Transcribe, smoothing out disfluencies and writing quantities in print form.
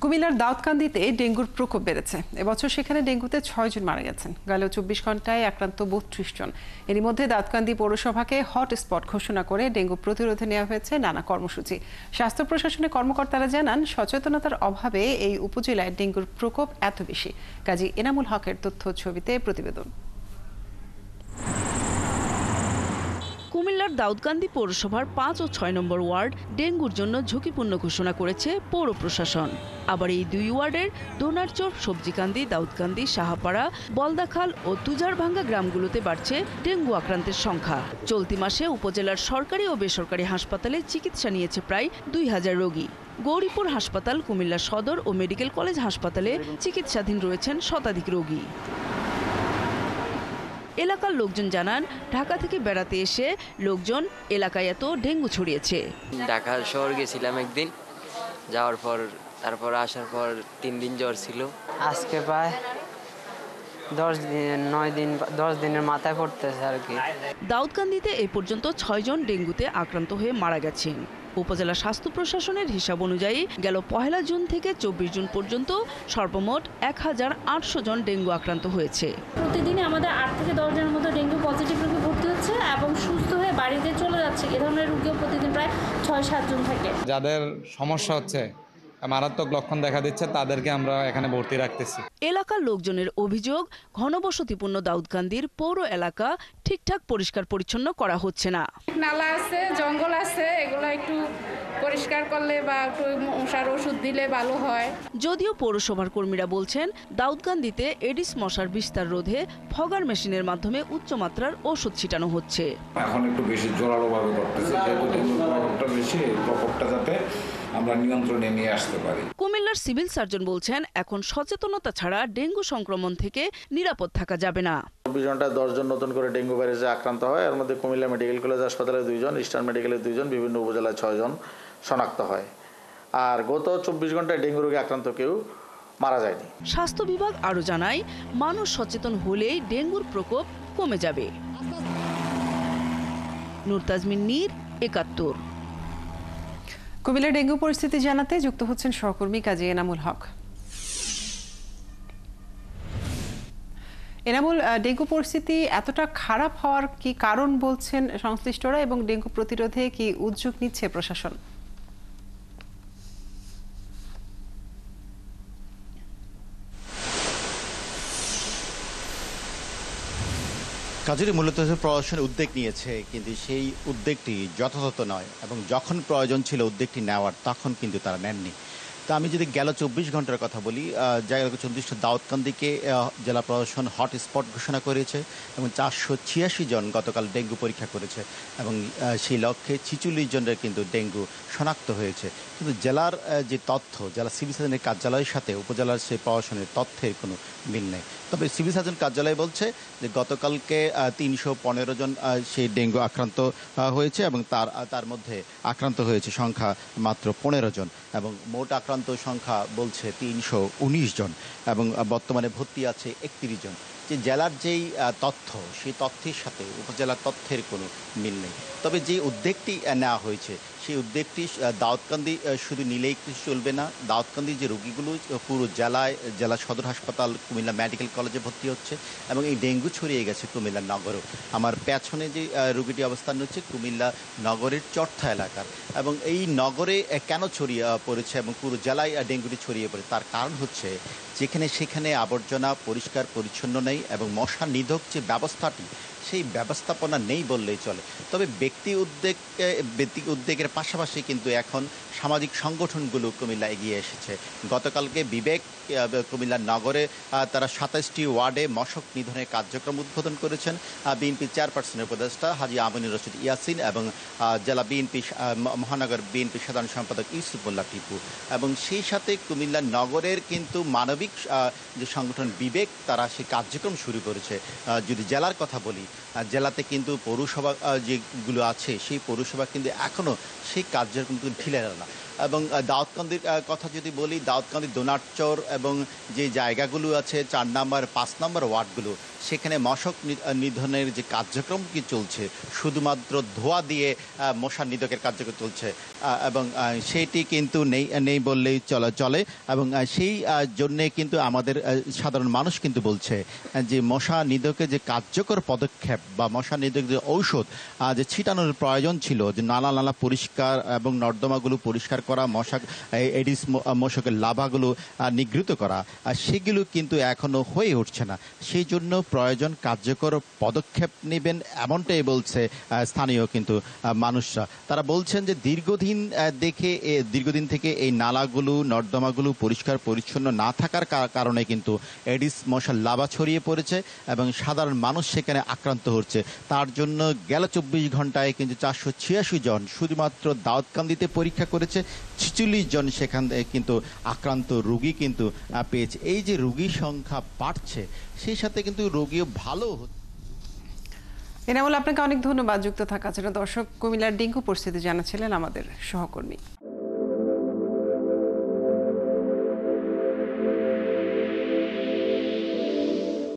কুমিল্লার দাউদকান্দিতে ডেঙ্গুর প্রকোপ বেড়েছে। এবছর সেখানে ডেঙ্গুতে ৬ জন মারা গেছেন। গেল ২৪ ঘন্টায় আক্রান্ত ৩২ জন। এরই মধ্যে দাউদকান্দি পৌরসভাকে হটস্পট ঘোষণা করে ডেঙ্গু প্রতিরোধে নেওয়া হয়েছে নানা কর্মসূচি। স্বাস্থ্য প্রশাসনের কর্মকর্তারা জানান, সচেতনতার অভাবে এই উপজেলায় ডেঙ্গুর প্রকোপ এত বেশি। কাজী এনামুল হকের তথ্য ছবিতে প্রতিবেদন। কুমিল্লার দাউদকান্দি পৌরসভার ৫ ও ৬ নম্বর ওয়ার্ড ডেঙ্গুর জন্য ঝুঁকিপূর্ণ ঘোষণা করেছে পৌর প্রশাসন। আবার এই দুই ওয়ার্ডের দোনারচর, সবজিকান্দি, দাউদকান্দি, সাহাপাড়া, বলদাখাল ও তুজারভাঙ্গা গ্রামগুলোতে বাড়ছে ডেঙ্গু আক্রান্তের সংখ্যা। চলতি মাসে উপজেলার সরকারি ও বেসরকারি হাসপাতালে চিকিৎসা নিয়েছে প্রায় ২,০০০ রোগী। গৌরীপুর হাসপাতাল, কুমিল্লা সদর ও মেডিকেল কলেজ হাসপাতালে চিকিৎসাধীন রয়েছেন শতাধিক রোগী। এলাকার লোকজন জানান, ঢাকা থেকে বেড়াতে এসে লোকজন এলাকায় এত ডেঙ্গু ছড়িয়েছে। ঢাকা শহর গেছিলাম একদিন, যাওয়ার পর তারপর আসার পর ৩ দিন জ্বর ছিল। আজকে প্রায় 10 দিনের মাথায় পড়তেছে আর কি। দাউদকান্দিতে এ পর্যন্ত ৬ জন ডেঙ্গুতে আক্রান্ত হয়ে মারা গেছেন। উপজেলা স্বাস্থ্য প্রশাসনের হিসাব অনুযায়ী গেল ১ জুন থেকে ২৪ জুন পর্যন্ত সর্বমোট ১,৮০০ জন ডেঙ্গু আক্রান্ত হয়েছে। প্রতিদিনই আমাদের ৮ থেকে ১০ জনের মতো ডেঙ্গু পজিটিভ রোগী ভর্তি হচ্ছে এবং সুস্থ হয়ে বাড়িতে চলে যাচ্ছে। এ ধরনের রোগীও প্রতিদিন প্রায় ৬-৭ জন থাকে। যাদের সমস্যা হচ্ছে, মারাত্মক লক্ষণ দেখা দিচ্ছে, তাদেরকে আমরা এখানে ভর্তি রাখতেছি। এলাকার লোকজনের অভিযোগ, ঘনবসতিপূর্ণ দাউদকান্দির পৌর এলাকা ঠিকঠাক পরিষ্কার পরিচ্ছন্ন করা হচ্ছে না। নালা আছে, জঙ্গল আছে, এগুলো একটু পরিষ্কার করলে বা একটু মশার ওষুধ দিলে ভালো হয়। যদিও পৌরসভার কর্মীরা বলছেন, দাউদকান্দিতে এডিস মশার বিস্তার রোধে ফগার মেশিনের মাধ্যমে উচ্চমাত্রার ওষুধ ছিটানো হচ্ছে। এখন একটু বেশি জোরালোভাবে করতেছে, যেহেতু ডেঙ্গুর প্রকোপটা বেশি, এই প্রকোপটা যাতে আমরা নিয়ন্ত্রণে নিয়ে আসতে পারি। কুমিল্লার সিভিল সার্জন বলছেন, এখন সচেতনতা ছাড়া ডেঙ্গু সংক্রমণ থেকে নিরাপদ থাকা যাবে না। ২৪ ঘন্টায় ১০ জন নতুন করে ডেঙ্গু ভাইরাসে আক্রান্ত হয়। এর মধ্যে কুমিল্লা মেডিকেল কলেজ হাসপাতালে ২ জন, ইস্টার্ন মেডিকেলে ২ জন, বিভিন্ন উপজেলায় ৬ জন শনাক্ত হয়। আর গত ২৪ ঘন্টায় ডেঙ্গু রোগে আক্রান্ত কেউ মারা যায়নি। স্বাস্থ্য বিভাগ আরও জানায়, মানুষ সচেতন হলেই ডেঙ্গুর প্রকোপ কমে যাবে। নূর তাজমিন নীর, ৭১। কুমিল্লার ডেঙ্গু পরিস্থিতি জানাতে যুক্ত হচ্ছেন সহকর্মী কাজী এনামুল হক। এনামুল, ডেঙ্গু পরিস্থিতি এতটা খারাপ হওয়ার কি কারণ বলছেন সংশ্লিষ্টরা, এবং ডেঙ্গু প্রতিরোধে কি উদ্যোগ নিচ্ছে প্রশাসন? কাজেরই মূলত প্রশাসন উদ্যোগ নিয়েছে, কিন্তু সেই উদ্যোগটি যথাযথ নয়, এবং যখন প্রয়োজন ছিল উদ্যোগটি নেওয়ার, তখন কিন্তু তারা নেননি। তা আমি যদি গেল ২৪ ঘন্টার কথা বলি, জায়গা ২৪টা দাউদকান্দিকে জেলা প্রশাসন হটস্পট ঘোষণা করেছে এবং ৪৮৬ জন গতকাল ডেঙ্গু পরীক্ষা করেছে, এবং সেই লক্ষ্যে ৪৬ জনের কিন্তু ডেঙ্গু শনাক্ত হয়েছে। কিন্তু জেলার যে তথ্য, জেলা সিভিল সার্জনের কার্যালয়ের সাথে উপজেলার সেই প্রশাসনের তথ্যের কোনো মিল নেই। তবে সিভিল সার্জন কার্যালয় বলছে যে গতকালকে ৩১৫ জন সেই ডেঙ্গু আক্রান্ত হয়েছে, এবং তার মধ্যে আক্রান্ত হয়েছে সংখ্যা মাত্র ১৫ জন, এবং মোট আক্রান্ত সংখ্যা বলছে ৩১৯ জন, এবং বর্তমানে ভর্তি আছে ৩১ জন। যে জেলার যেই তথ্য, সেই তথ্যের সাথে উপজেলার তথ্যের কোনো মিল নেই। তবে যে উদ্যোগটি নেওয়া হয়েছে, সেই উদ্যোগটি দাউদকান্দি শুধু নিলেই কিছু চলবে না। দাউদকান্দির যে রোগীগুলো পুরো জেলা সদর হাসপাতাল, কুমিল্লা মেডিকেল কলেজে ভর্তি হচ্ছে, এবং এই ডেঙ্গু ছড়িয়ে গেছে কুমিল্লা নগরেও। আমার পেছনে যে রোগীটি অবস্থান হচ্ছে কুমিল্লা নগরের চর্থা এলাকার, এবং এই নগরে কেন ছড়িয়ে পড়েছে এবং পুরো জেলায় ডেঙ্গুটি ছড়িয়ে পড়ে, তার কারণ হচ্ছে যেখানে সেখানে আবর্জনা পরিষ্কার পরিচ্ছন্ন নেই, এবং মশা নিধক যে ব্যবস্থাটি, সেই ব্যবস্থাপনা নেই বললেই চলে। তবে ব্যক্তি উদ্যোগের পাশাপাশি কিন্তু এখন সামাজিক সংগঠনগুলো কুমিল্লা এগিয়ে এসেছে। গতকালকে বিবেক কুমিল্লা নগরে তারা ২৭টি ওয়ার্ডে মশক নিধনের কার্যক্রম উদ্বোধন করেছেন বিএনপি চেয়ারপারসনের উপদেষ্টা হাজী আমিনুর রশিদ ইয়াসিন, এবং জেলা বিএনপি মহানগর বিএনপি সাধারণ সম্পাদক ইউসুফুল্লাহ টিপু, এবং সেই সাথে কুমিল্লা নগরের কিন্তু মানবিক যে সংগঠন বিবেক, তারা সেই কার্যক্রম শুরু করেছে। যদি জেলার কথা বলি, জেলাতে কিন্তু পৌরসভা যেগুলো আছে, সেই পৌরসভা কিন্তু এখনও সেই কার্যক্রম ঢিলে না। এবং দাউদকান্দির কথা যদি বলি, দাউদকান্দি দোনারচর এবং যে জায়গাগুলো আছে 4 নম্বর 5 নম্বর ওয়ার্ডগুলো, সেখানে মশক নিধনের যে কার্যক্রম কি চলছে, শুধুমাত্র ধোঁয়া দিয়ে মশা নিধকের কার্যক্রম চলছে এবং সেইটি কিন্তু নেই বললেই চলে এবং সেই জন্যে কিন্তু আমাদের সাধারণ মানুষ কিন্তু বলছে যে মশা নিধকে যে কার্যকর পদক্ষেপ বা মশা নিধক যে ঔষধ যে ছিটানোর প্রয়োজন ছিল, যে নালা পরিষ্কার এবং নর্দমাগুলো পরিষ্কার করা, মশা এডিস মশকের লাভাগুলো নিগৃহীত করা, সেগুলো কিন্তু এখনো হয়ে উঠছে না। সেই জন্য প্রয়োজন কার্যকর পদক্ষেপ নেবেন, এমনটাই বলছে স্থানীয় কিন্তু মানুষরা। তারা বলছেন যে দীর্ঘদিন থেকে এই নালাগুলো নর্দমাগুলো পরিষ্কার পরিচ্ছন্ন না থাকার কারণে কিন্তু এডিস মশার লাভা ছড়িয়ে পড়েছে এবং সাধারণ মানুষ সেখানে আক্রান্ত হচ্ছে। তার জন্য গেল 24 ঘন্টায় কিন্তু 486 জন শুধুমাত্র দাউদকান্দিতে পরীক্ষা করেছে, 46 জন সেখান থেকে কিন্তু আক্রান্ত রোগী কিন্তু পেয়েছে। এই যে রোগীর সংখ্যা বাড়ছে, সেই সাথে কিন্তু রোগীও ভালো হচ্ছে। এনামুল, আপনাকে অনেক ধন্যবাদ যুক্ত থাকার জন্য। দর্শক, কুমিল্লার ডেঙ্গু পরিস্থিতি জানাচ্ছিলেন আমাদের সহকর্মী।